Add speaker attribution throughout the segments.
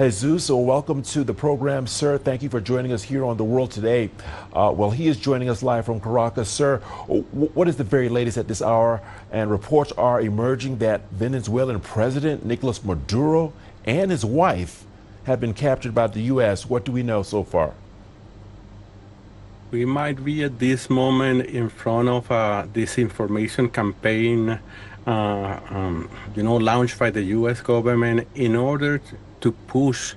Speaker 1: Jesus, so welcome to the program, sir. Thank you for joining us here on The World Today. Well, he is joining us live from Caracas. Sir, what is the very latest at this hour? And reports are emerging that Venezuelan President Nicolas Maduro and his wife have been captured by the U.S. What do we know so far?
Speaker 2: We might be at this moment in front of a disinformation campaign, launched by the U.S. government in order to push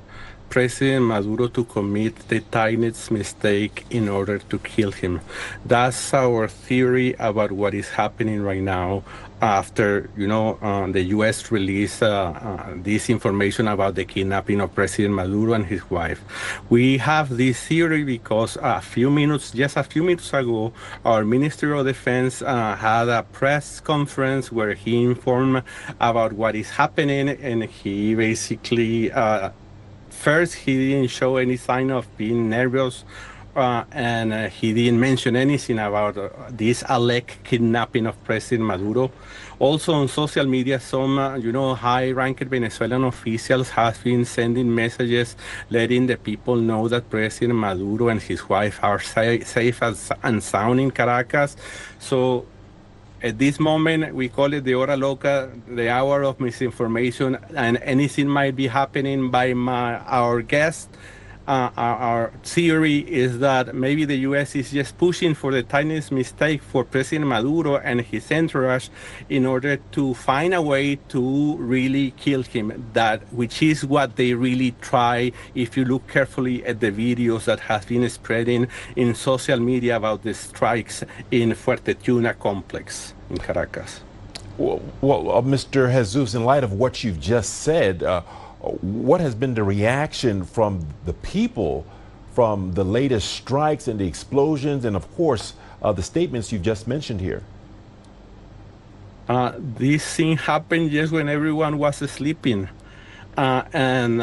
Speaker 2: President Maduro to commit the tiniest mistake in order to kill him. That's our theory about what is happening right now after, the U.S. released this information about the kidnapping of President Maduro and his wife. We have this theory because just a few minutes ago, our Ministry of Defense had a press conference where he informed about what is happening, and he basically first, he didn't show any sign of being nervous, and he didn't mention anything about this alleged kidnapping of President Maduro. Also on social media, some, high-ranked Venezuelan officials have been sending messages letting the people know that President Maduro and his wife are safe and sound in Caracas. So at this moment, we call it the hora loca, the hour of misinformation, and anything might be happening by our guest. Our theory is that maybe the U.S. is just pushing for the tiniest mistake for President Maduro and his entourage in order to find a way to really kill him, which is what they really try if you look carefully at the videos that have been spreading in social media about the strikes in Fuerte Tuna complex in Caracas.
Speaker 1: Well, Mr. Jesus, in light of what you've just said, what has been the reaction from the people from the latest strikes and the explosions and, of course, the statements you've just mentioned here?
Speaker 2: This thing happened just when everyone was sleeping. And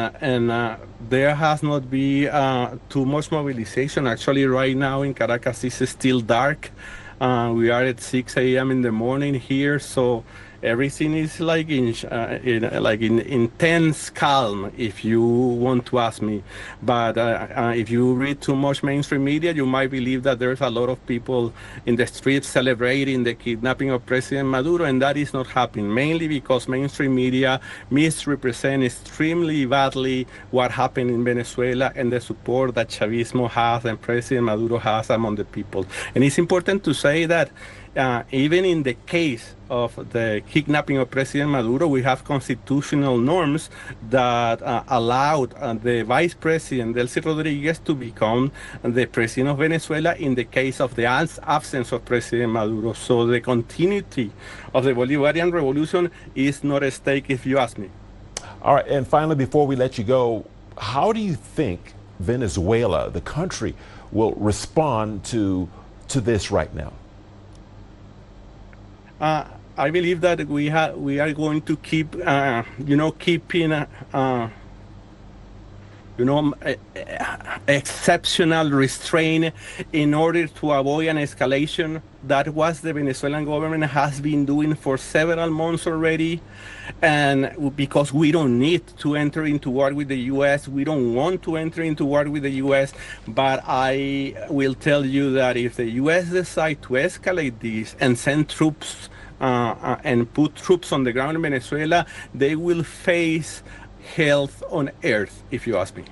Speaker 2: there has not been too much mobilization. Actually, right now in Caracas, it's still dark. We are at 6 a.m. in the morning here, so everything is like in intense calm, if you want to ask me. But if you read too much mainstream media, you might believe that there's a lot of people in the streets celebrating the kidnapping of President Maduro, and that is not happening, mainly because mainstream media misrepresent extremely badly what happened in Venezuela and the support that Chavismo has and President Maduro has among the people. And it's important to say that even in the case of the kidnapping of President Maduro, we have constitutional norms that allowed the Vice President, Delcy Rodriguez, to become the President of Venezuela in the case of the absence of President Maduro. So the continuity of the Bolivarian Revolution is not at stake, if you ask me.
Speaker 1: All right, and finally, before we let you go, how do you think Venezuela, the country, will respond to this right now?
Speaker 2: I believe that we are going to keep, keeping, exceptional restraint in order to avoid an escalation. That was the Venezuelan government has been doing for several months already. And because we don't need to enter into war with the U.S., we don't want to enter into war with the U.S., but I will tell you that if the U.S. decide to escalate this and send troops and put troops on the ground in Venezuela, they will face hell on earth, if you ask me.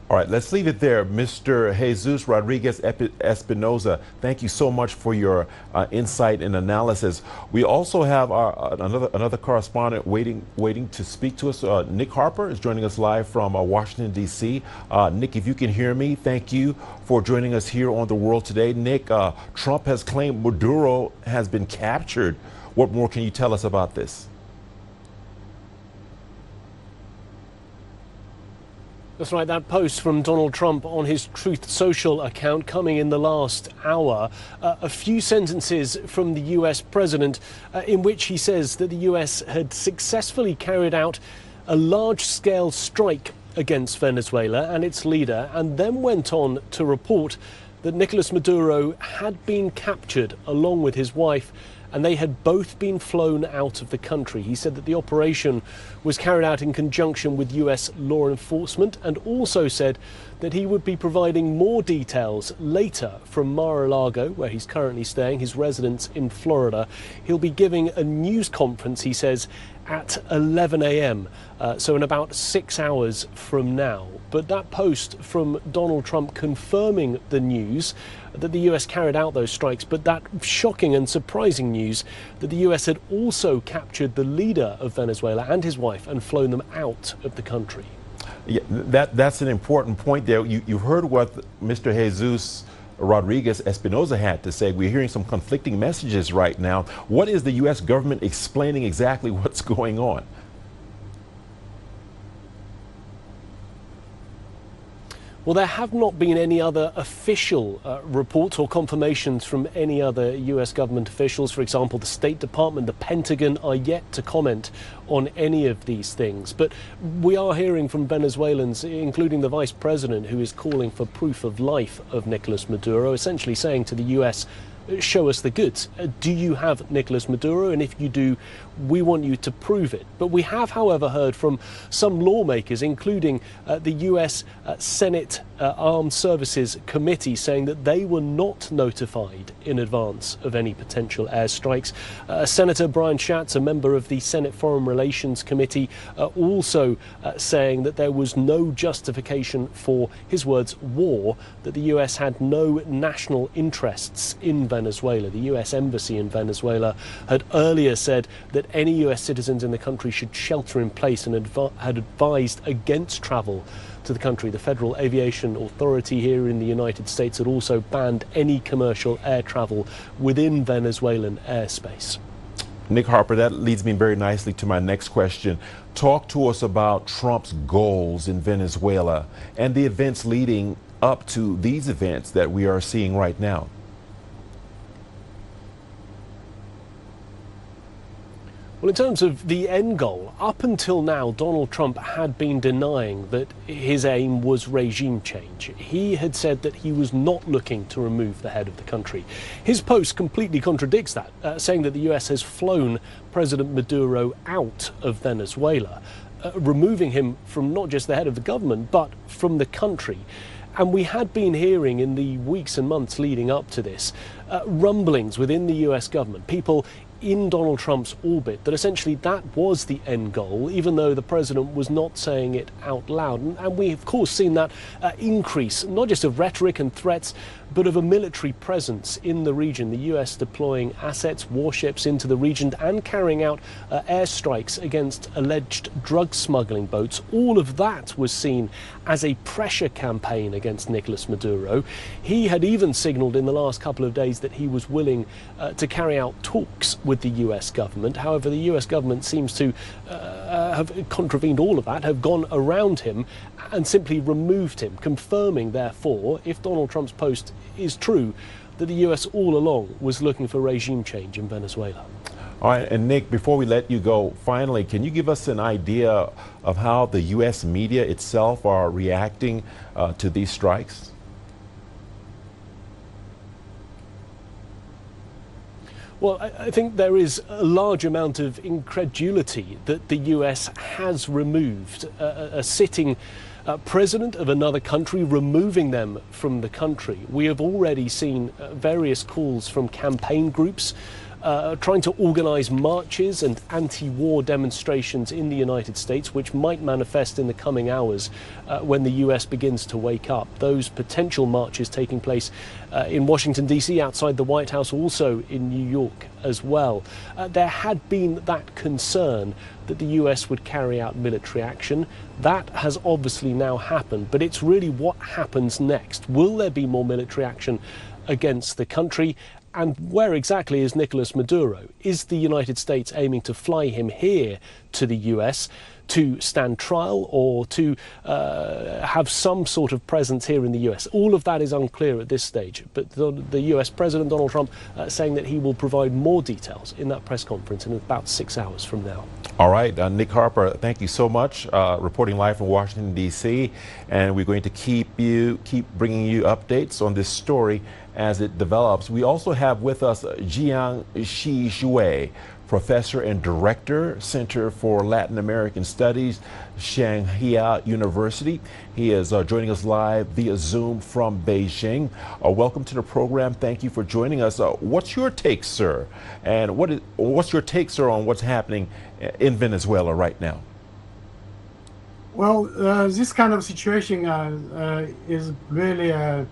Speaker 1: All right, let's leave it there. Mr. Jesus Rodriguez Espinoza, thank you so much for your insight and analysis. We also have another correspondent waiting to speak to us. Nick Harper is joining us live from Washington, D.C. Nick, if you can hear me, thank you for joining us here on The World Today. Nick, Trump has claimed Maduro has been captured. What more can you tell us about this?
Speaker 3: That's right, that post from Donald Trump on his Truth Social account coming in the last hour. A few sentences from the US president in which he says that the US had successfully carried out a large-scale strike against Venezuela and its leader, and then went on to report that Nicolas Maduro had been captured along with his wife and they had both been flown out of the country. He said that the operation was carried out in conjunction with US law enforcement, and also said that he would be providing more details later from Mar-a-Lago, where he's currently staying, his residence in Florida. He'll be giving a news conference, he says, at 11 a.m., so in about 6 hours from now. But that post from Donald Trump confirming the news that the US carried out those strikes, but that shocking and surprising news that the US had also captured the leader of Venezuela and his wife and flown them out of the country.
Speaker 1: Yeah, that's an important point there. You heard what Mr. Jesus Rodriguez Espinoza had to say. We're hearing some conflicting messages right now. What is the U.S. government explaining exactly what's going on?
Speaker 3: Well, there have not been any other official reports or confirmations from any other US government officials. For example, the State Department, the Pentagon are yet to comment on any of these things. But we are hearing from Venezuelans, including the Vice President, who is calling for proof of life of Nicolas Maduro, essentially saying to the US, show us the goods. Do you have Nicolas Maduro? And if you do, we want you to prove it. But we have, however, heard from some lawmakers, including the US Senate Armed Services Committee, saying that they were not notified in advance of any potential airstrikes. Senator Brian Schatz, a member of the Senate Foreign Relations Committee, also saying that there was no justification for, his words, war, that the US had no national interests in Venezuela. The US Embassy in Venezuela had earlier said that any US citizens in the country should shelter in place and had advised against travel to the country. The Federal Aviation Authority here in the United States had also banned any commercial air travel within Venezuelan airspace.
Speaker 1: Nick Harper, that leads me very nicely to my next question. Talk to us about Trump's goals in Venezuela and the events leading up to these events that we are seeing right now.
Speaker 3: Well, in terms of the end goal, up until now, Donald Trump had been denying that his aim was regime change. He had said that he was not looking to remove the head of the country. His post completely contradicts that, saying that the US has flown President Maduro out of Venezuela, removing him from not just the head of the government, but from the country. And we had been hearing in the weeks and months leading up to this, rumblings within the US government, people in Donald Trump's orbit, that essentially that was the end goal, even though the president was not saying it out loud. And we, of course, seen that increase, not just of rhetoric and threats, but of a military presence in the region, the US deploying assets, warships into the region and carrying out airstrikes against alleged drug smuggling boats. All of that was seen as a pressure campaign against Nicolas Maduro. He had even signaled in the last couple of days that he was willing to carry out talks with the US government. However, the US government seems to have contravened all of that, have gone around him and simply removed him, confirming, therefore, if Donald Trump's post is true, that the US all along was looking for regime change in Venezuela.
Speaker 1: All right, and Nick, before we let you go, finally, can you give us an idea of how the U.S. media itself are reacting to these strikes?
Speaker 3: Well, I think there is a large amount of incredulity that the US has removed a sitting president of another country, removing them from the country. We have already seen various calls from campaign groups trying to organize marches and anti-war demonstrations in the United States, which might manifest in the coming hours when the US begins to wake up. Those potential marches taking place in Washington, D.C., outside the White House, also in New York as well. There had been that concern that the US would carry out military action. That has obviously now happened, but it's really what happens next. Will there be more military action against the country? And where exactly is Nicolas Maduro? Is the United States aiming to fly him here to the US to stand trial or to have some sort of presence here in the US. All of that is unclear at this stage, but the US President Donald Trump saying that he will provide more details in that press conference in about 6 hours from now.
Speaker 1: All right, Nick Harper, thank you so much, reporting live from Washington, D.C., and we're going to keep bringing you updates on this story as it develops. We also have with us Jiang Shi Professor and Director, Center for Latin American Studies, Shanghai University. He is joining us live via Zoom from Beijing. Welcome to the program. Thank you for joining us. What's your take, sir? And what's your take, sir, on what's happening in Venezuela right now?
Speaker 4: Well, this kind of situation is really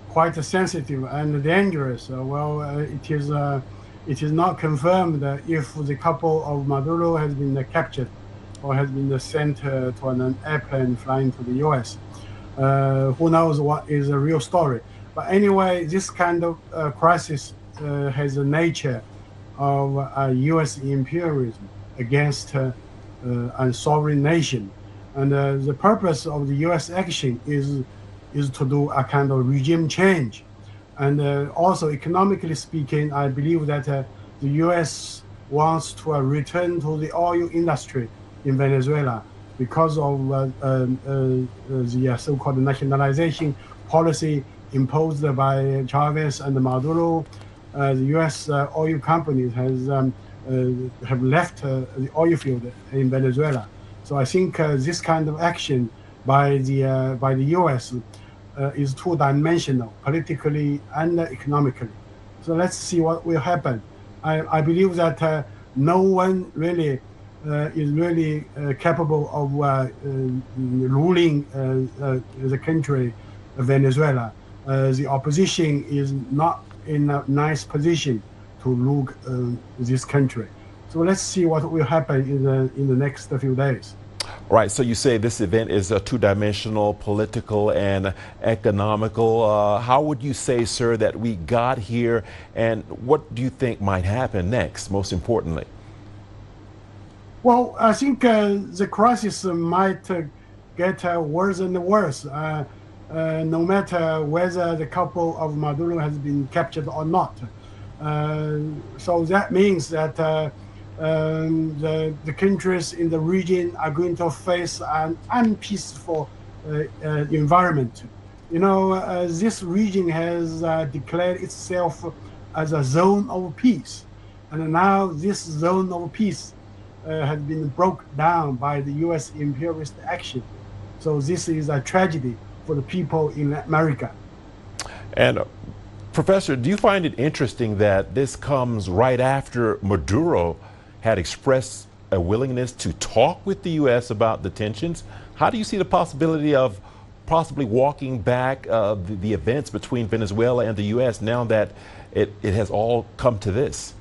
Speaker 4: quite sensitive and dangerous. It is not confirmed if the couple of Maduro has been captured or has been sent to an airplane flying to the US. Who knows what is the real story? But anyway, this kind of crisis has a nature of US imperialism against a sovereign nation. And the purpose of the US action is to do a kind of regime change. And also, economically speaking, I believe that the U.S. wants to return to the oil industry in Venezuela because of the so-called nationalization policy imposed by Chavez and Maduro. The U.S. Oil companies have left the oil field in Venezuela. So I think this kind of action by the U.S. Is two-dimensional, politically and economically. So let's see what will happen. I believe that no one really is really capable of ruling the country, Venezuela. The opposition is not in a nice position to rule this country. So let's see what will happen in the next few days.
Speaker 1: Right, so you say this event is two-dimensional, political and economical. How would you say, sir, that we got here, and what do you think might happen next, most importantly?
Speaker 4: Well, I think the crisis might get worse and worse, no matter whether the couple of Maduro has been captured or not. So that means that the countries in the region are going to face an unpeaceful environment. You know, this region has declared itself as a zone of peace. And now this zone of peace has been broken down by the US imperialist action. So this is a tragedy for the people in America.
Speaker 1: And Professor, do you find it interesting that this comes right after Maduro had expressed a willingness to talk with the U.S. about the tensions? How do you see the possibility of possibly walking back the events between Venezuela and the U.S. now that it has all come to this?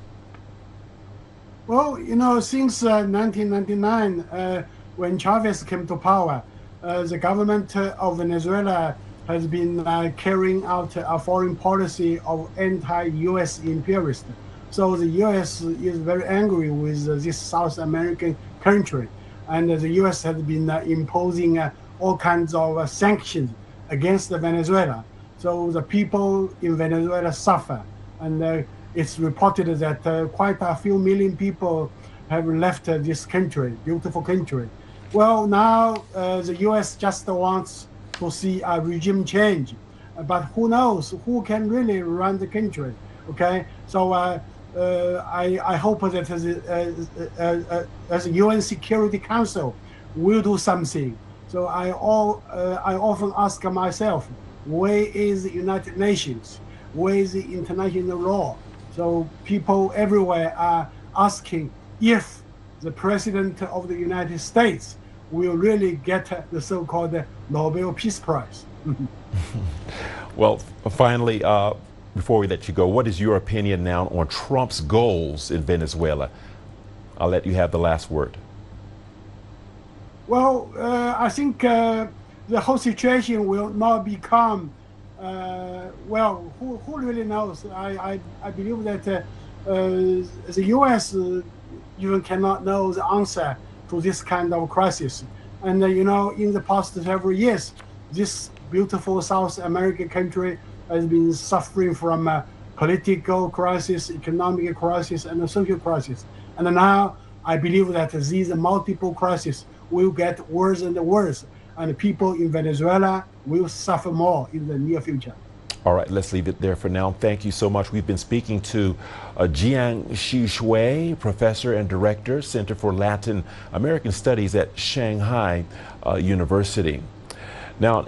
Speaker 4: Well, you know, since 1999, when Chavez came to power, the government of Venezuela has been carrying out a foreign policy of anti-U.S. imperialist. So the U.S. is very angry with this South American country, and the U.S. has been imposing all kinds of sanctions against Venezuela. So the people in Venezuela suffer, and it's reported that quite a few million people have left this country, beautiful country. Well, now the U.S. just wants to see a regime change, but who knows who can really run the country? Okay, so I hope that as the UN Security Council will do something. So I often ask myself, where is the United Nations? Where is the international law? So people everywhere are asking if the President of the United States will really get the so-called Nobel Peace Prize.
Speaker 1: Well, finally, before we let you go, what is your opinion now on Trump's goals in Venezuela? I'll let you have the last word.
Speaker 4: Well, I think the whole situation will not become, well, who really knows? I believe that the U.S. even cannot know the answer to this kind of crisis. And in the past several years, this beautiful South American country has been suffering from a political crisis, economic crisis, and a social crisis. And now I believe that these multiple crises will get worse and worse, and people in Venezuela will suffer more in the near future.
Speaker 1: All right, let's leave it there for now. Thank you so much. We've been speaking to Jiang Shui, Professor and Director, Center for Latin American Studies at Shanghai University. Now,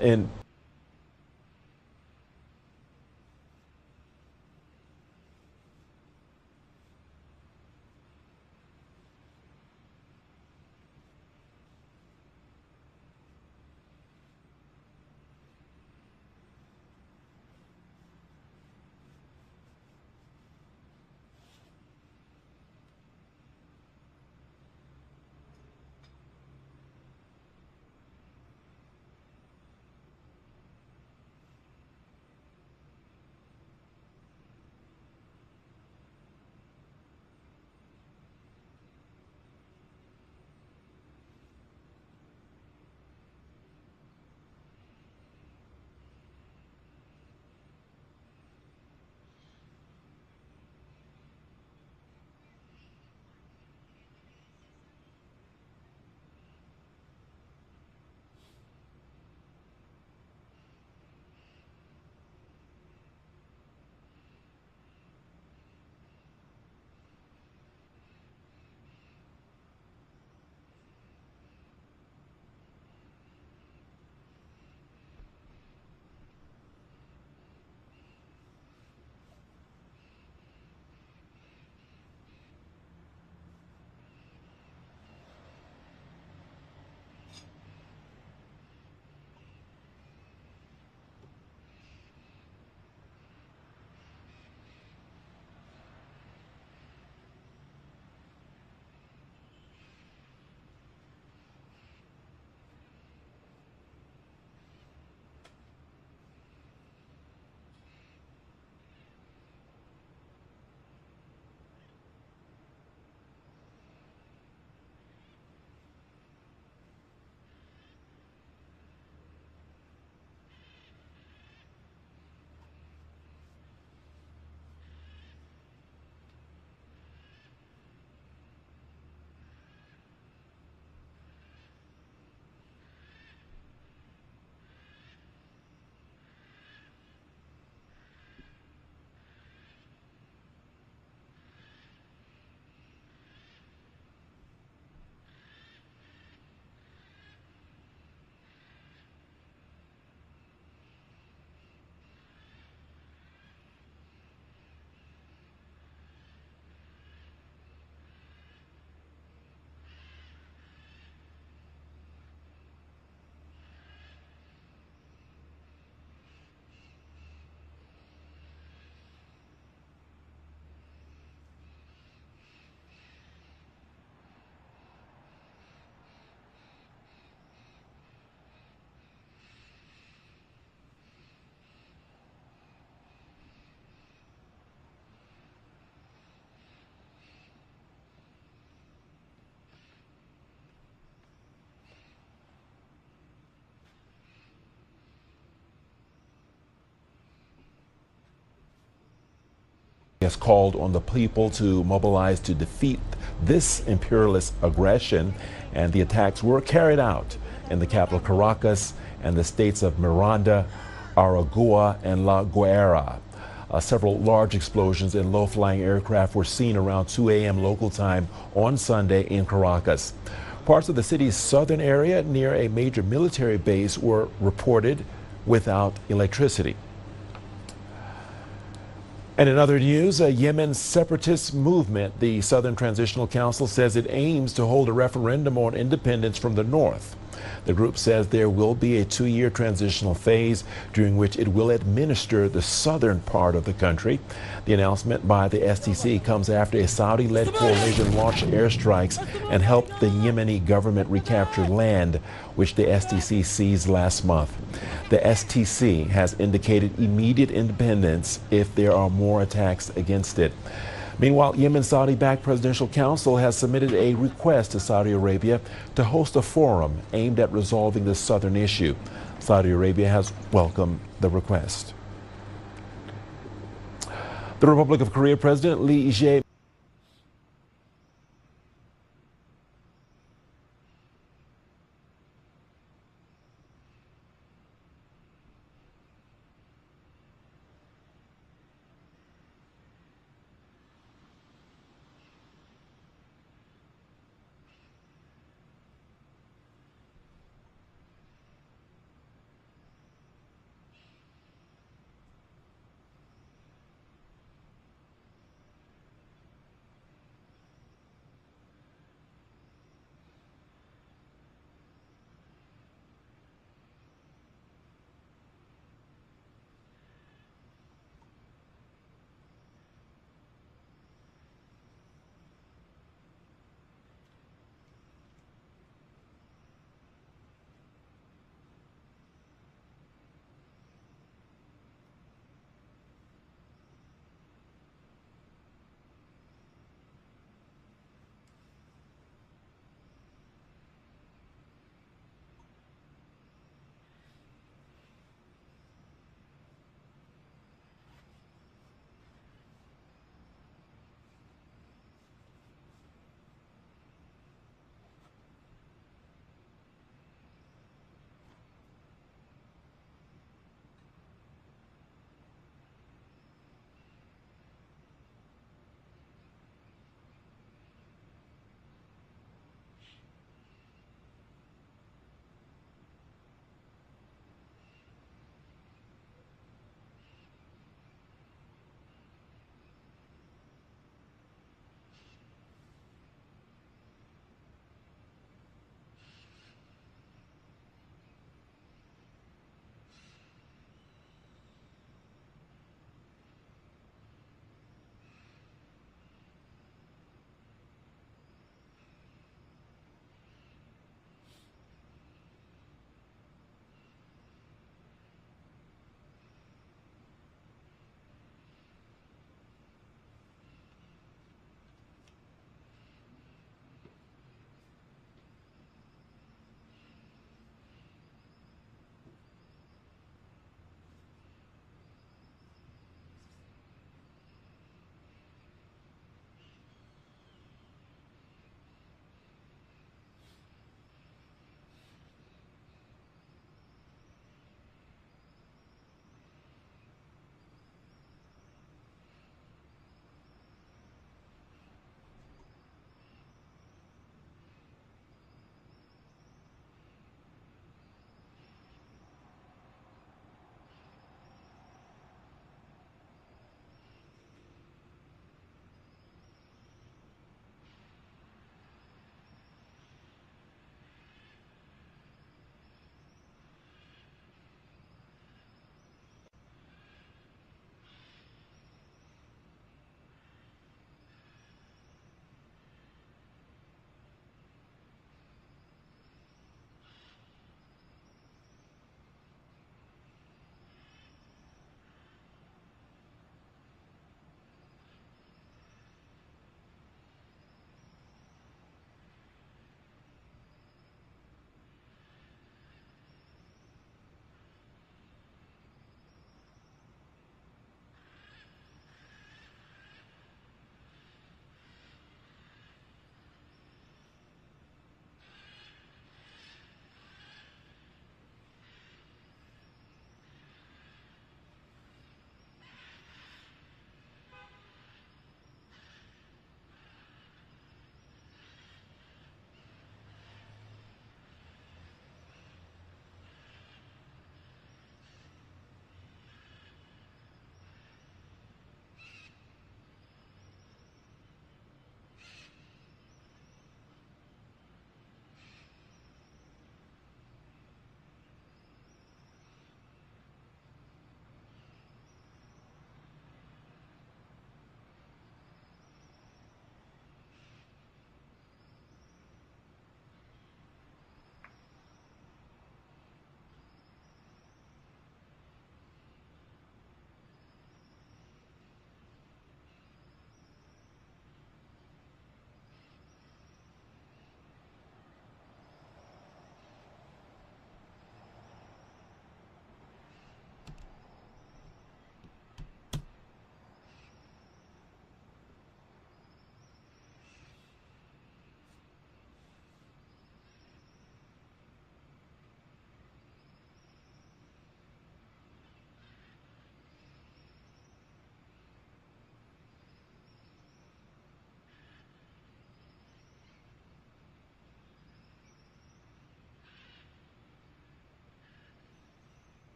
Speaker 1: has called on the people to mobilize to defeat this imperialist aggression, and the attacks were carried out in the capital Caracas and the states of Miranda, Aragua, and La Guaira. Several large explosions and low-flying aircraft were seen around 2 a.m. local time on Sunday in Caracas. Parts of the city's southern area near a major military base were reported without electricity. And in other news, a Yemen separatist movement, the Southern Transitional Council, says it aims to hold a referendum on independence from the north. The group says there will be a 2-year transitional phase during which it will administer the southern part of the country. The announcement by the STC comes after a Saudi-led coalition launched airstrikes and helped the Yemeni government recapture land, which the STC seized last month. The STC has indicated immediate independence if there are more attacks against it. Meanwhile, Yemen's Saudi-backed Presidential Council has submitted a request to Saudi Arabia to host a forum aimed at resolving this southern issue. Saudi Arabia has welcomed the request. The Republic of Korea President Lee Jae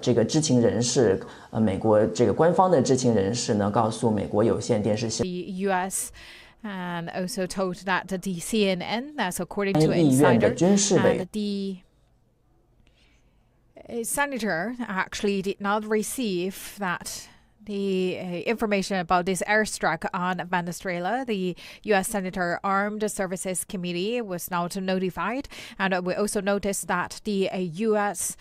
Speaker 5: 这个知情人士，美国这个官方的知情人士呢，告诉美国有线电视新
Speaker 6: the U.S. and also told that the CNN, that's according
Speaker 5: 闻
Speaker 6: to
Speaker 5: 议院的
Speaker 6: insider,
Speaker 5: 军事委
Speaker 6: and the senator actually did not receive that the information about this airstrike on Venezuela. The U.S. Senator Armed Services Committee was not notified, and we also noticed that the U.S.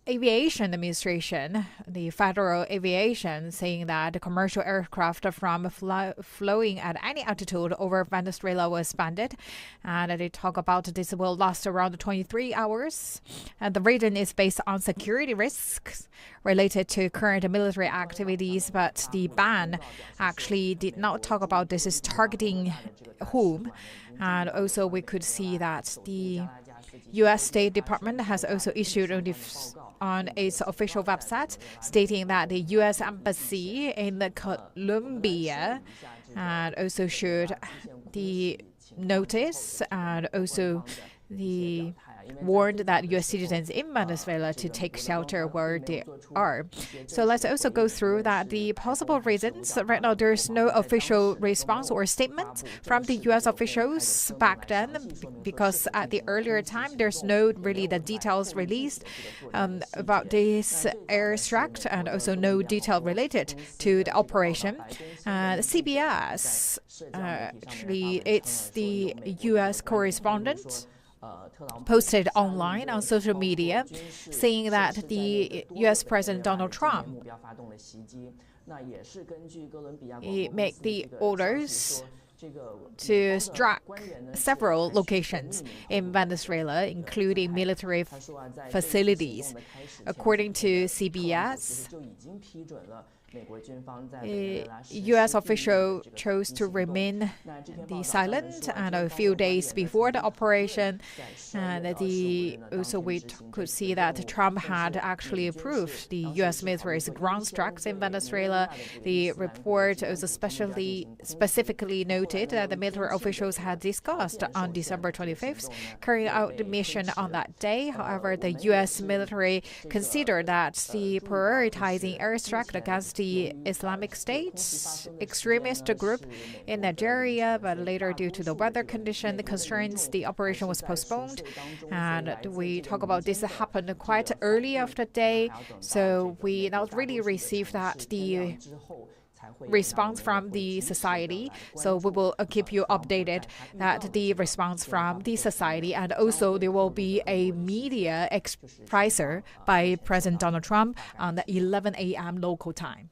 Speaker 6: Aviation Administration, the Federal Aviation, saying that the commercial aircraft from flowing at any altitude over Venezuela was banned. And they talk about this will last around 23 hours. And the region is based on security risks related to current military activities, but the ban actually did not talk about this is targeting whom. And also we could see that the U.S. State Department has also issued on its official website stating that the U.S. Embassy in Colombia and also should the notice and also the warned that U.S. citizens in Venezuela to take shelter where they are. So let's also go through that the possible reasons. Right now, there's no official response or statement from the U.S. officials back then, because at the earlier time, there's no really the details released about this airstrike, and also no detail related to the operation. CBS, actually, it's the U.S. correspondent posted online on social media saying that the U.S. President Donald Trump made the orders to strike several locations in Venezuela, including military facilities. According to CBS, U.S. official chose to remain silent, and a few days before the operation, and also we could see that Trump had actually approved the U.S. military's ground strikes in Venezuela. The report also specifically noted that the military officials had discussed on December 25th carrying out the mission on that day. However, the U.S. military considered that the prioritizing airstrike against the Islamic State extremist group in Nigeria, but later due to the weather condition constraints, the operation was postponed. And we talk about this happened quite early of the day, so we not really received that the response from the society. So we will keep you updated that the response from the society, and also there will be a media expresser by President Donald Trump on the 11 a.m. local time.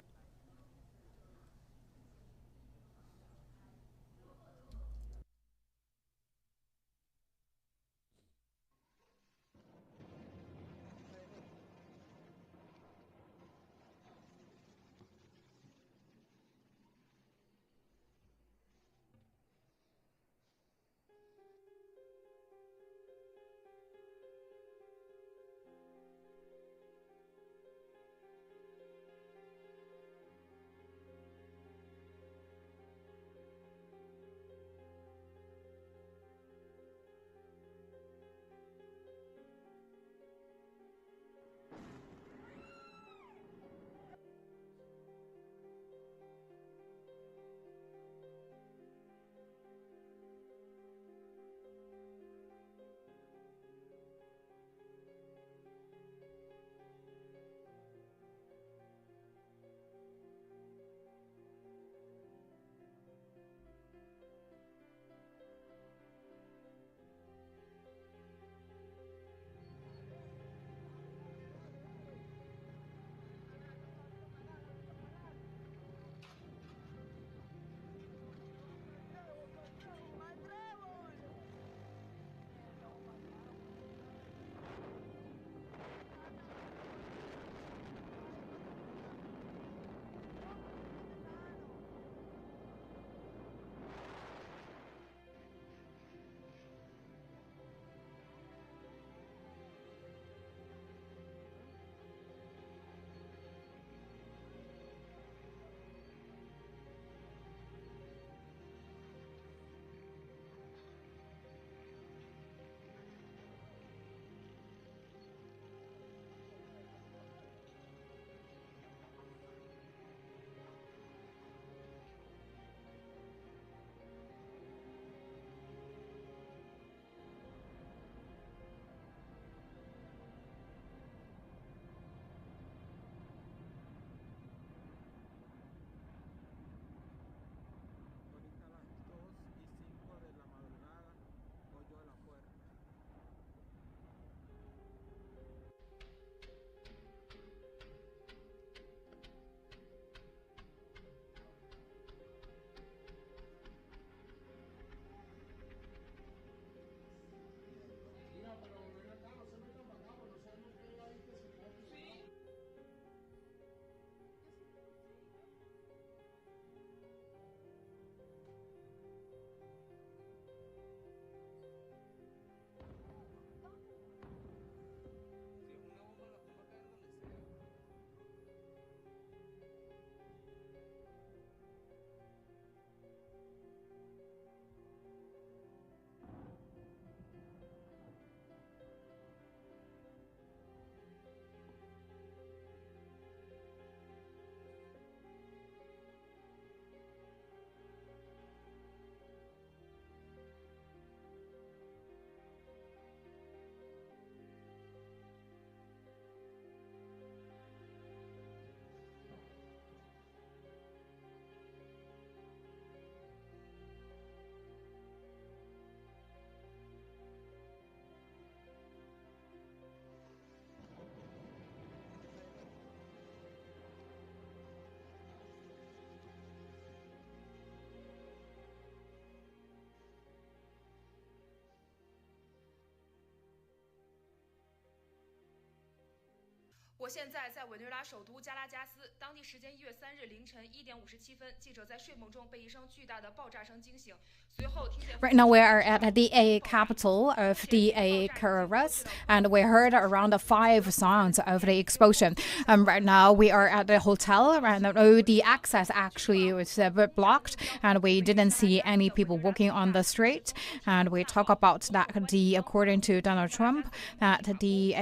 Speaker 7: 我现在在委内瑞拉首都加拉加斯，当地时间1月3日凌晨1点57分，记者在睡梦中被一声巨大的爆炸声惊醒，随后听见。
Speaker 6: Right now we are at the capital of the Caracas, and we heard around 5 sounds of the explosion. Right now we are at the hotel, and the access actually was blocked, and we didn't see any people walking on the street. And we talk about that according to Donald Trump, that the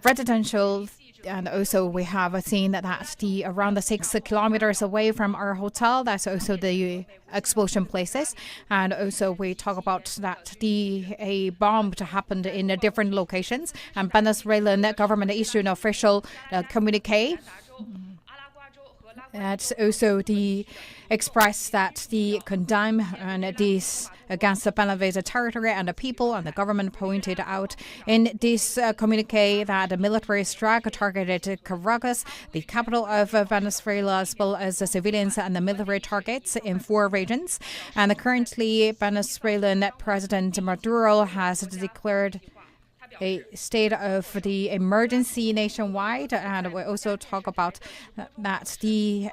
Speaker 6: residential, and also we have seen that the around 6 kilometers away from our hotel, that's also the explosion places. And also we talk about that a bomb happened in different locations, and Venezuelan government issued an official communique. That's also the express that the condemn and this against the Venezuelan territory and the people, and the government pointed out in this communique that the military strike targeted Caracas, the capital of Venezuela, as well as the civilians and the military targets in 4 regions. And currently, Venezuelan President Maduro has declared a state of the emergency nationwide, and we also talk about that the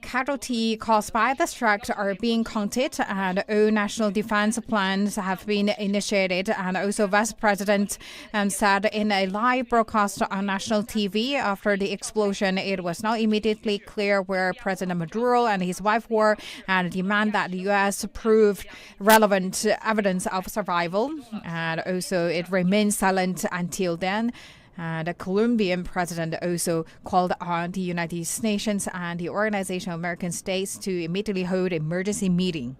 Speaker 6: casualty caused by the strike are being counted, and all national defense plans have been initiated. And also Vice President said in a live broadcast on national TV after the explosion, it was not immediately clear where President Maduro and his wife were, and demand that the U.S. prove relevant evidence of survival. And also it remains silent until then. The Colombian president also called on the United Nations and the Organization of American States to immediately hold an emergency meeting.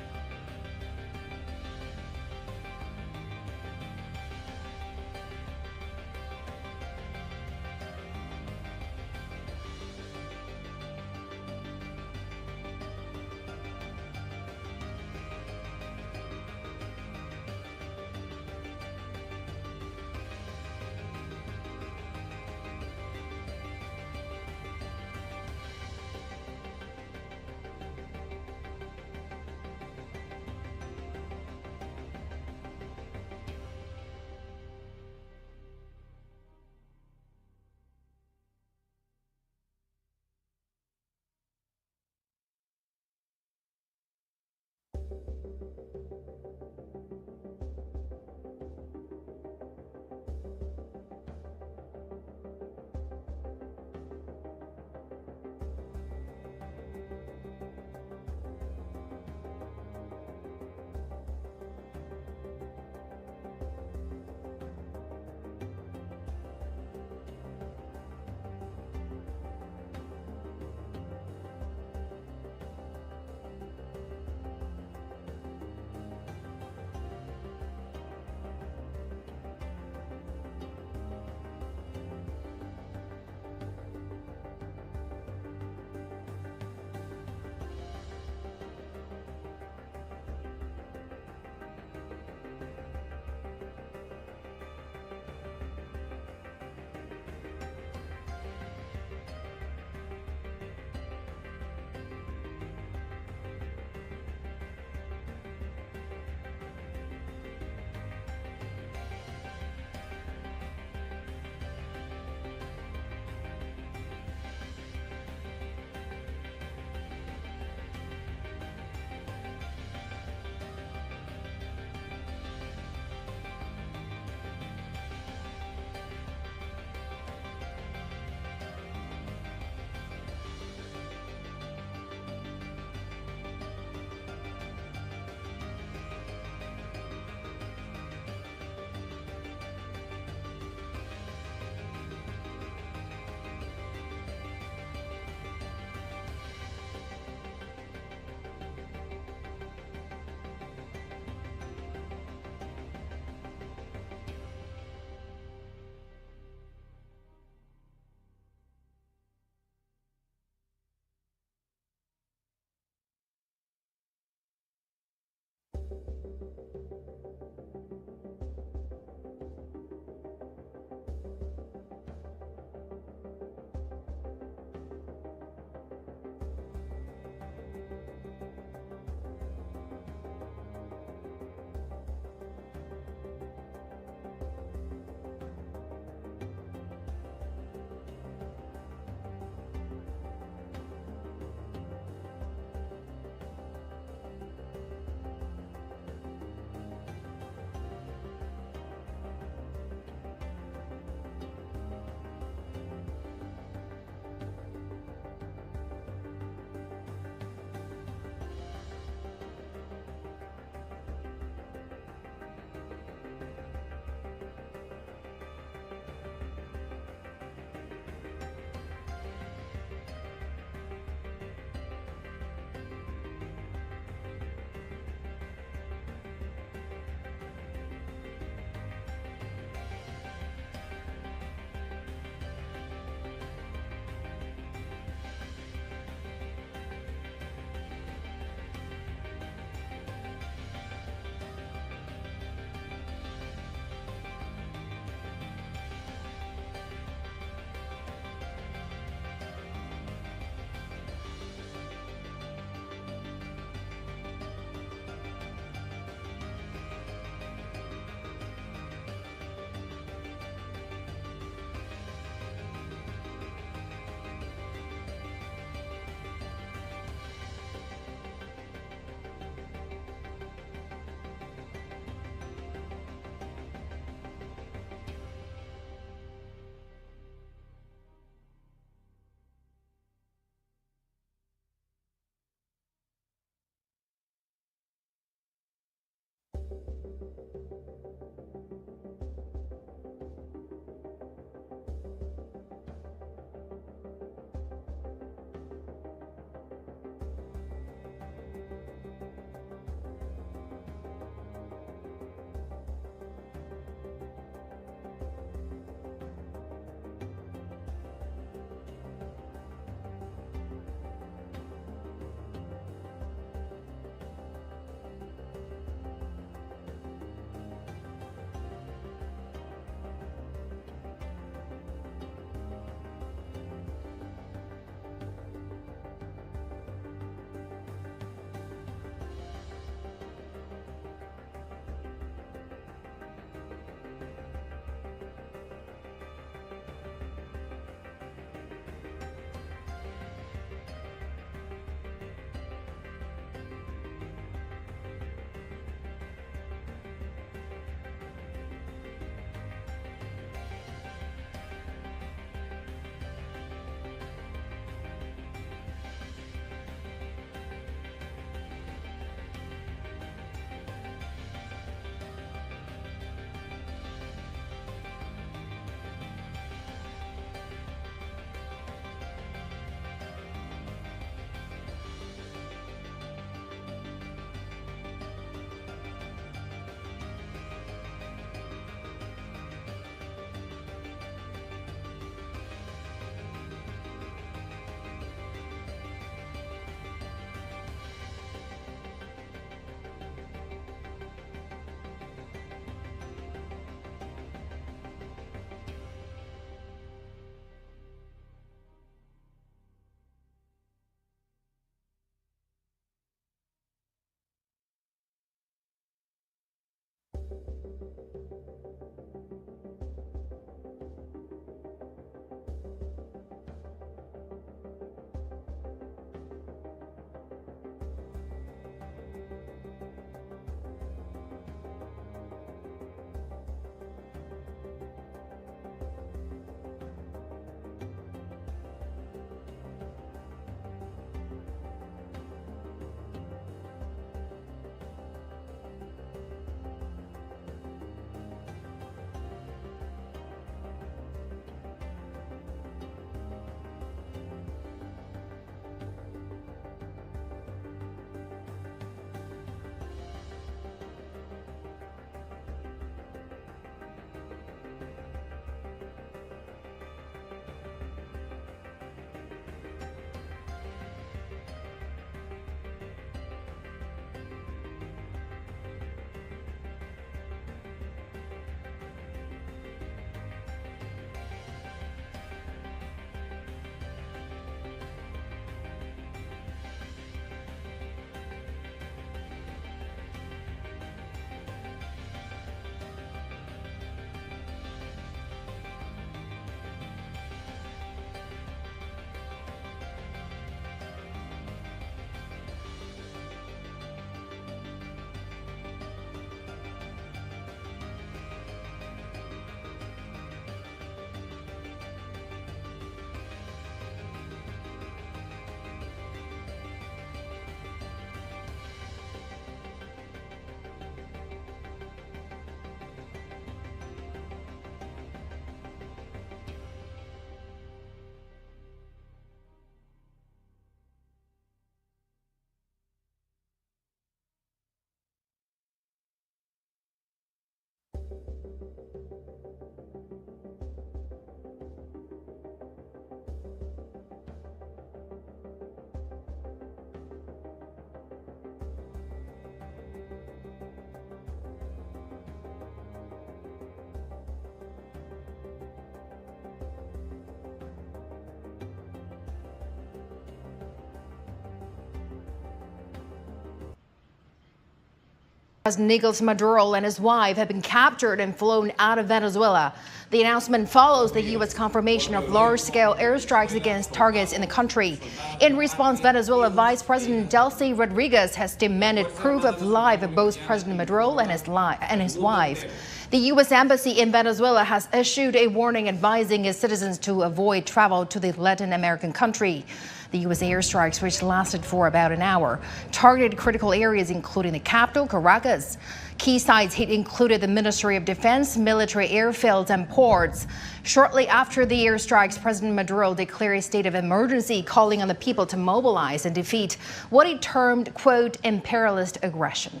Speaker 8: Nicolas Maduro and his wife have been captured and flown out of Venezuela. The announcement follows the U.S. confirmation of large-scale airstrikes against targets in the country. In response, Venezuela Vice President Delcy Rodriguez has demanded proof of life of both President Maduro and his wife. The U.S. Embassy in Venezuela has issued a warning advising its citizens to avoid travel to the Latin American country. The U.S. airstrikes, which lasted for about an hour, targeted critical areas including the capital, Caracas. Key sites hit included the Ministry of Defense, military airfields, and ports. Shortly after the airstrikes, President Maduro declared a state of emergency, calling on the people to mobilize and defeat what he termed, quote, imperialist aggression.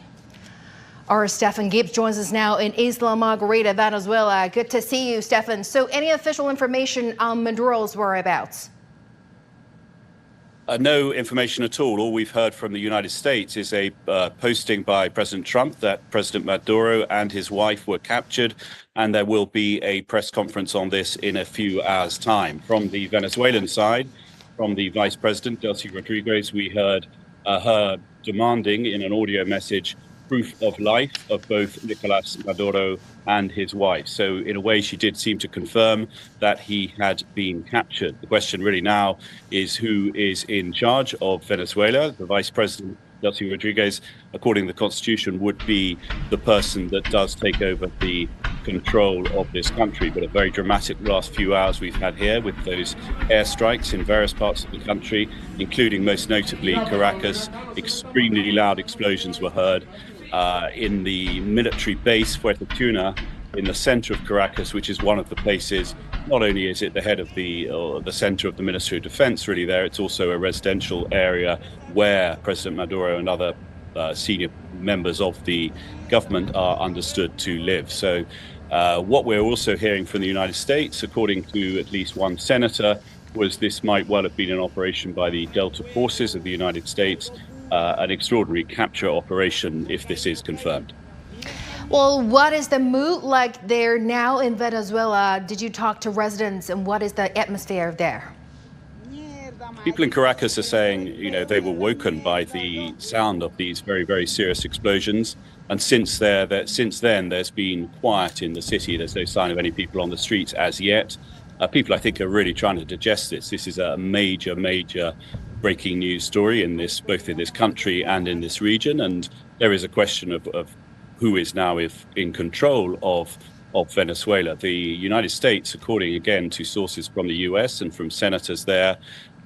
Speaker 8: Our Stefan Gibbs joins us now in Isla Margarita, Venezuela. Good to see you, Stefan. So any official information on Maduro's whereabouts?
Speaker 9: No information at all. All we've heard from the United States is a posting by President Trump that President Maduro and his wife were captured, and there will be a press conference on this in a few hours' time. From the Venezuelan side, from the Vice President, Delcy Rodriguez, we heard her demanding in an audio message proof of life of both Nicolas Maduro and his wife. So in a way, she did seem to confirm that he had been captured. The question really now is who is in charge of Venezuela. The Vice President, Delcy Rodriguez, according to the Constitution, would be the person that does take over the control of this country. But a very dramatic last few hours we've had here with those airstrikes in various parts of the country, including most notably Caracas. Extremely loud explosions were heard in the military base Fuerte Tuna in the center of Caracas, which is one of the places, not only is it the head of the center of the Ministry of Defense really there, it's also a residential area where President Maduro and other senior members of the government are understood to live. So what we're also hearing from the United States, according to at least one senator, was this might well have been an operation by the Delta Forces of the United States, an extraordinary capture operation if this is confirmed.
Speaker 8: Well, what is the mood like there now in Venezuela? Did you talk to residents, and what is the atmosphere there?
Speaker 9: People in Caracas are saying, you know, they were woken by the sound of these very, very serious explosions. And since then, there's been quiet in the city. There's no sign of any people on the streets as yet. People, I think, are really trying to digest this. This is a major, major breaking news story in this, both in this country and in this region. And there is a question of who is now in control of Venezuela. The United States, according again to sources from the US and from senators there,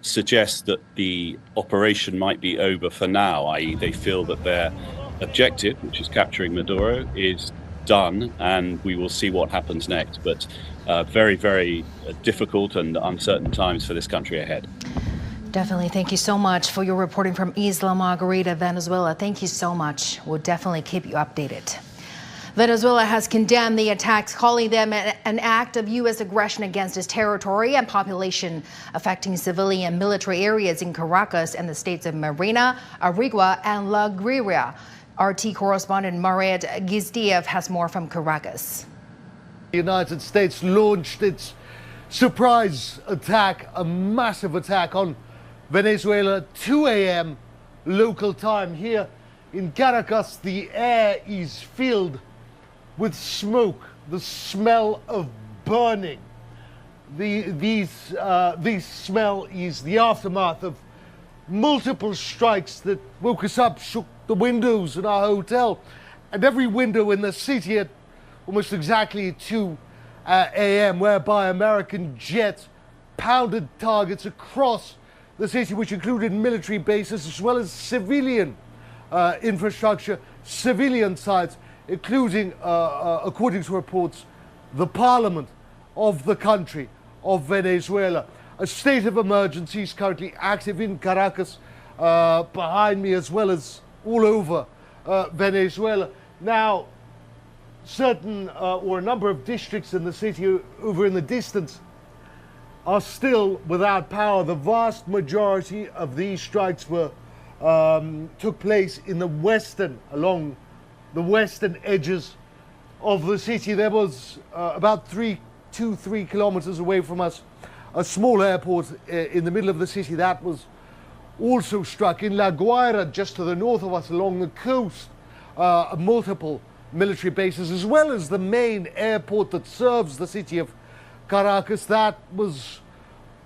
Speaker 9: suggests that the operation might be over for now, i.e. they feel that their objective, which is capturing Maduro, is done, and we will see what happens next. But very, very difficult and uncertain times for this country ahead.
Speaker 8: Definitely. Thank you so much for your reporting from Isla Margarita, Venezuela. Thank you so much. We'll definitely keep you updated. Venezuela has condemned the attacks, calling them an act of U.S. aggression against its territory and population, affecting civilian and military areas in Caracas and the states of Marina, Arigua, and La Guaira. RT correspondent Mariette Gizdiev has more from Caracas.
Speaker 10: The United States launched its surprise attack, a massive attack on Venezuela, 2 a.m. local time. Here in Caracas, the air is filled with smoke, the smell of burning. This smell is the aftermath of multiple strikes that woke us up, shook the windows in our hotel, and every window in the city at almost exactly 2 a.m., whereby American jets pounded targets across the city, which included military bases as well as civilian infrastructure, civilian sites, including, according to reports, the parliament of the country of Venezuela. A state of emergency is currently active in Caracas, behind me, as well as all over Venezuela. Now, certain or a number of districts in the city over in the distance are still without power. The vast majority of these strikes took place in the along the western edges of the city. There was about 3 kilometers away from us, a small airport in the middle of the city that was also struck. In La Guaira, just to the north of us along the coast, multiple military bases, as well as the main airport that serves the city of Caracas. That was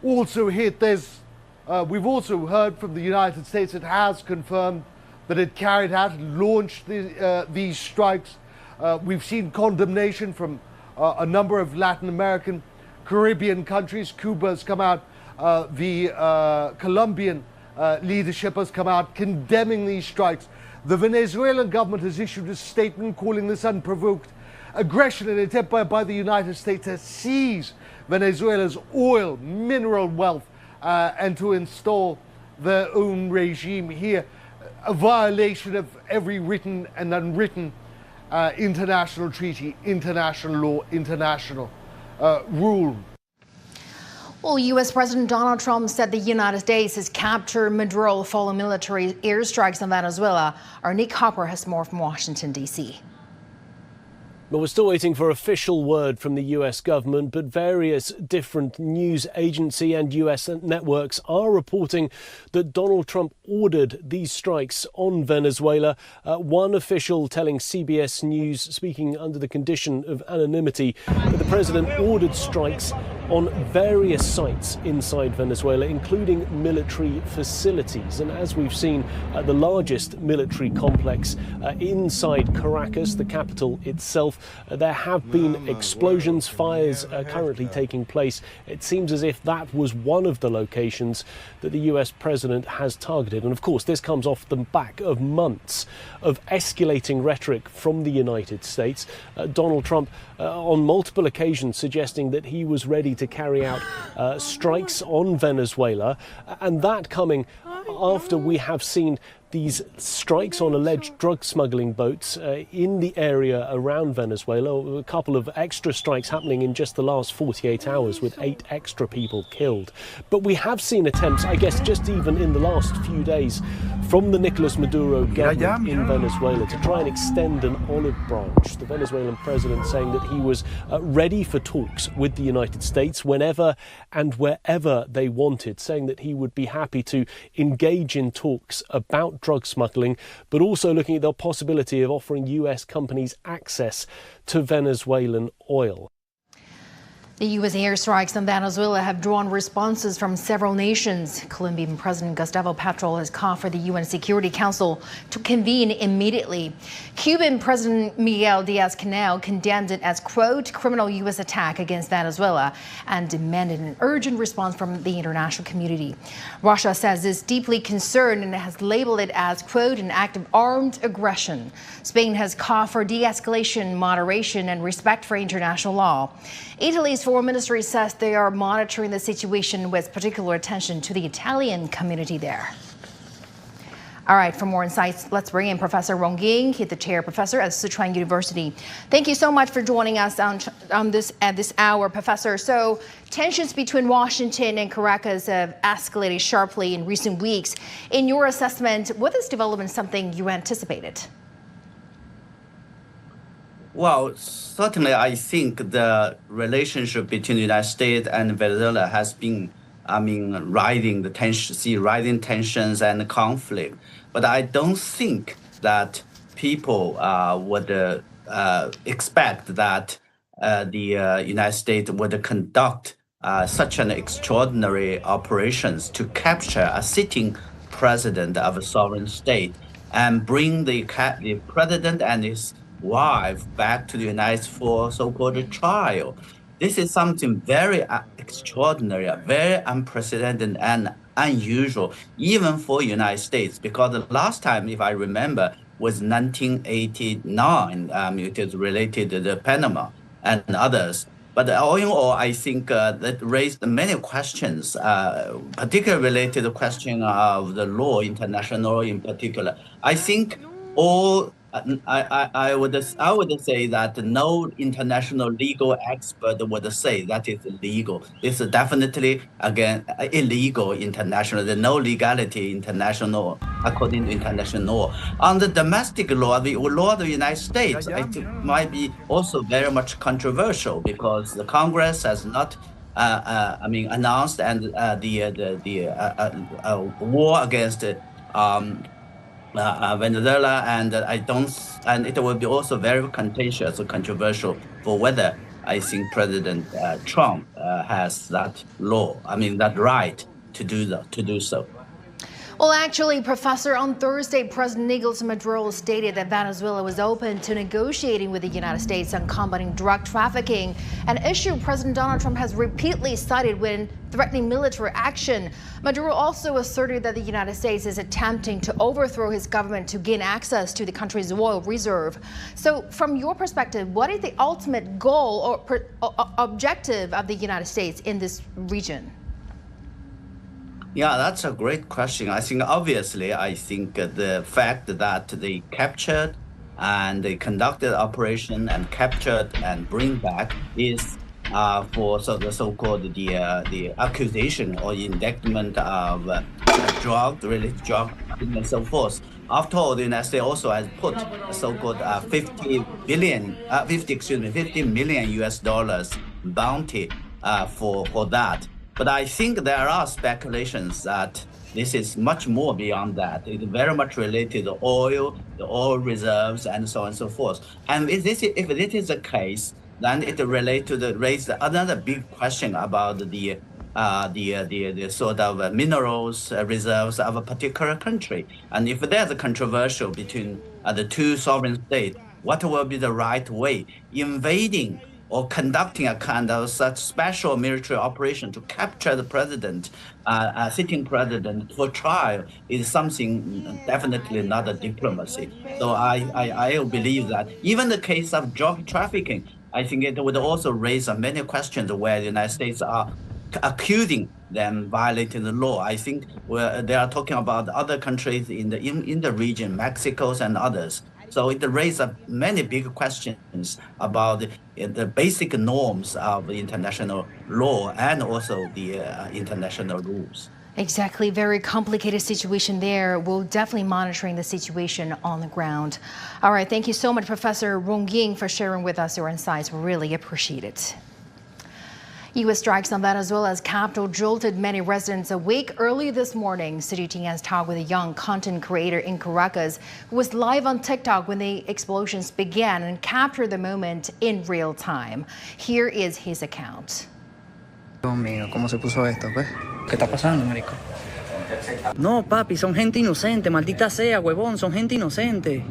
Speaker 10: also hit. We've also heard from the United States. It has confirmed that it carried out, launched these strikes. We've seen condemnation from a number of Latin American, Caribbean countries. Cuba has come out. The Colombian leadership has come out condemning these strikes. The Venezuelan government has issued a statement calling this unprovoked aggression, an attempt by the United States to seize Venezuela's oil, mineral wealth, and to install their own regime here. A violation of every written and unwritten international treaty, international law, international rule.
Speaker 8: Well, U.S. President Donald Trump said the United States has captured Maduro following military airstrikes in Venezuela. Our Nick Hopper has more from Washington, D.C.
Speaker 3: But we're still waiting for official word from the US government, but various different news agency and US networks are reporting that Donald Trump ordered these strikes on Venezuela. One official telling CBS News, speaking under the condition of anonymity, that the president ordered strikes on various sites inside Venezuela, including military facilities. And as we've seen, the largest military complex inside Caracas, the capital itself, there have been explosions, fires currently taking place. It seems as if that was one of the locations that the US president has targeted. And of course, this comes off the back of months of escalating rhetoric from the United States. Donald Trump on multiple occasions suggesting that he was ready to carry out strikes on Venezuela, and that coming after we have seen these strikes on alleged drug smuggling boats in the area around Venezuela. A couple of extra strikes happening in just the last 48 hours with 8 extra people killed. But we have seen attempts, I guess just even in the last few days, from the Nicolas Maduro government in Venezuela to try and extend an olive branch. The Venezuelan president saying that he was ready for talks with the United States whenever and wherever they wanted, saying that he would be happy to engage in talks about drug smuggling, but also looking at the possibility of offering US companies access to Venezuelan oil.
Speaker 8: The U.S. airstrikes in Venezuela have drawn responses from several nations. Colombian President Gustavo Petro has called for the UN Security Council to convene immediately. Cuban President Miguel Diaz-Canel condemned it as, quote, criminal U.S. attack against Venezuela and demanded an urgent response from the international community. Russia says it's deeply concerned and has labeled it as, quote, an act of armed aggression. Spain has called for de-escalation, moderation, and respect for international law. Italy's foreign ministry says they are monitoring the situation with particular attention to the Italian community there. All right, for more insights, let's bring in Professor Rong Ying. He's the chair professor at Sichuan University. Thank you so much for joining us at this hour, Professor. So tensions between Washington and Caracas have escalated sharply in recent weeks. In your assessment, was this development something you anticipated?
Speaker 11: Well, certainly, I think the relationship between the United States and Venezuela has been, rising tensions and conflict. But I don't think that people would expect that the United States would conduct such an extraordinary operations to capture a sitting president of a sovereign state and bring the president and his wife back to the United States for so-called trial. This is something very extraordinary, very unprecedented and unusual, even for United States, because the last time, if I remember, was 1989. It is related to the Panama and others. But all in all, I think that raised many questions, particularly related to the question of the law, international law in particular. I think all I would say that no international legal expert would say that is illegal. It's definitely, again, illegal international. There's no legality international according to international law. On the domestic law, the law of the United States, it might be also very much controversial because the Congress has not announced and the war against Venezuela, and and it will be also very contentious or controversial for whether I think President Trump has that law, that right to do so.
Speaker 8: Well, actually, Professor, on Thursday, President Nicolas Maduro stated that Venezuela was open to negotiating with the United States on combating drug trafficking, an issue President Donald Trump has repeatedly cited when threatening military action. Maduro also asserted that the United States is attempting to overthrow his government to gain access to the country's oil reserve. So, from your perspective, what is the ultimate goal or objective of the United States in this region?
Speaker 11: Yeah, that's a great question. I think obviously, the fact that they captured and they conducted operation and captured and bring back is for the so-called the accusation or indictment of related drug and so forth. After all, the United States also has put a so-called 50 million US dollars bounty for that. But I think there are speculations that this is much more beyond that. It's very much related to oil, the oil reserves, and so on and so forth. And if this is the case, then it raise another big question about the sort of minerals reserves of a particular country. And if there's a controversial between the two sovereign states, what will be the right way? Invading or conducting a kind of such special military operation to capture the president, sitting president for trial is something definitely not a diplomacy. So I believe that even the case of drug trafficking, I think it would also raise many questions where the United States are accusing them violating the law. I think they are talking about other countries in the region, Mexico's and others. So it raises many big questions about the basic norms of international law and also the international rules.
Speaker 8: Exactly. Very complicated situation there. We'll definitely monitoring the situation on the ground. All right. Thank you so much, Professor Wong Ying, for sharing with us your insights. We really appreciate it. U.S. strikes on Venezuela's capital jolted many residents awake early this morning. City TV has talked with a young content creator in Caracas who was live on TikTok when the explosions began and captured the moment in real time. Here is his account.
Speaker 12: Dios mío, ¿cómo se puso esto, pues? ¿Qué está pasando, marico? No, papi, son gente inocente, maldita sea, huevón, son gente inocente.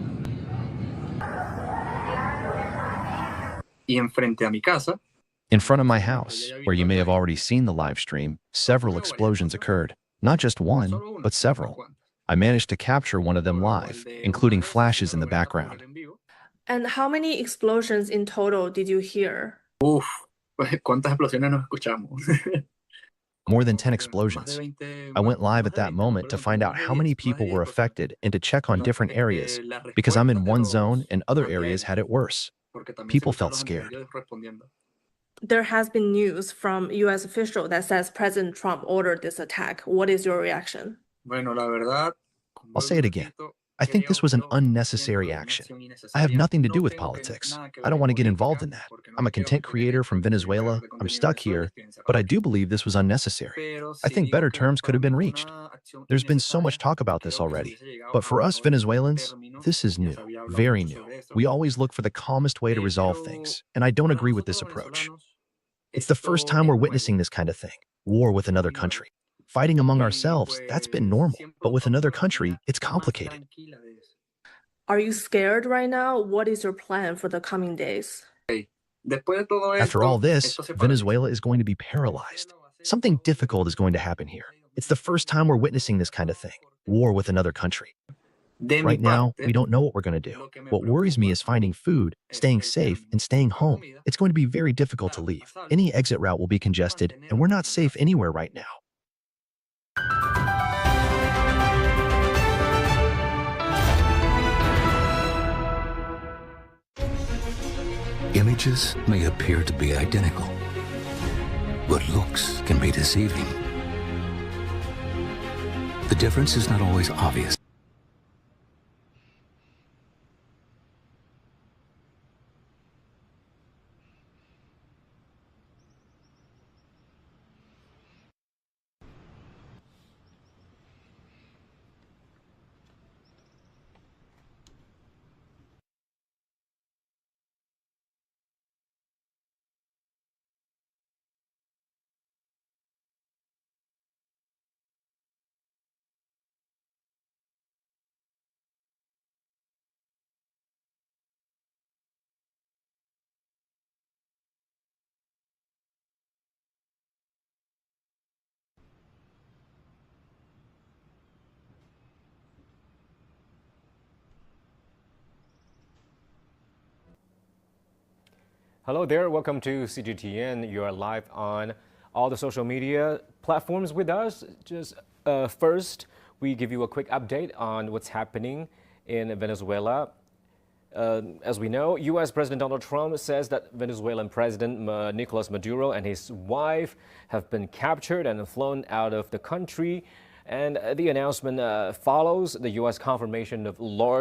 Speaker 13: Y enfrente a mi casa. In front of my house, where you may have already seen the live stream, several explosions occurred. Not just one, but several. I managed to capture one of them live, including flashes in the background.
Speaker 14: And how many explosions in total did you hear?
Speaker 13: Uf, ¿cuántas explosiones nos escuchamos? More than 10 explosions. I went live at that moment to find out how many people were affected and to check on different areas, because I'm in one zone and other areas had it worse. People felt scared.
Speaker 14: There has been news from U.S. official that says President Trump ordered this attack. What is your reaction?
Speaker 13: I'll say it again. I think this was an unnecessary action. I have nothing to do with politics. I don't want to get involved in that. I'm a content creator from Venezuela. I'm stuck here, but I do believe this was unnecessary. I think better terms could have been reached. There's been so much talk about this already. But for us Venezuelans, this is new, very new. We always look for the calmest way to resolve things, and I don't agree with this approach. It's the first time we're witnessing this kind of thing, war with another country. Fighting among ourselves, that's been normal, but with another country, it's complicated.
Speaker 14: Are you scared right now? What is your plan for the coming days?
Speaker 13: After all this, Venezuela is going to be paralyzed. Something difficult is going to happen here. It's the first time we're witnessing this kind of thing, war with another country. Right now, we don't know what we're going to do. What worries me is finding food, staying safe, and staying home. It's going to be very difficult to leave. Any exit route will be congested, and we're not safe anywhere right now.
Speaker 15: Images may appear to be identical, but looks can be deceiving. The difference is not always obvious.
Speaker 16: Hello there, welcome to CGTN. You are live on all the social media platforms with us. Just first, we give you a quick update on what's happening in Venezuela. As we know, U.S. President Donald Trump says that Venezuelan President Nicolas Maduro and his wife have been captured and flown out of the country. And the announcement follows the U.S. confirmation of large-scale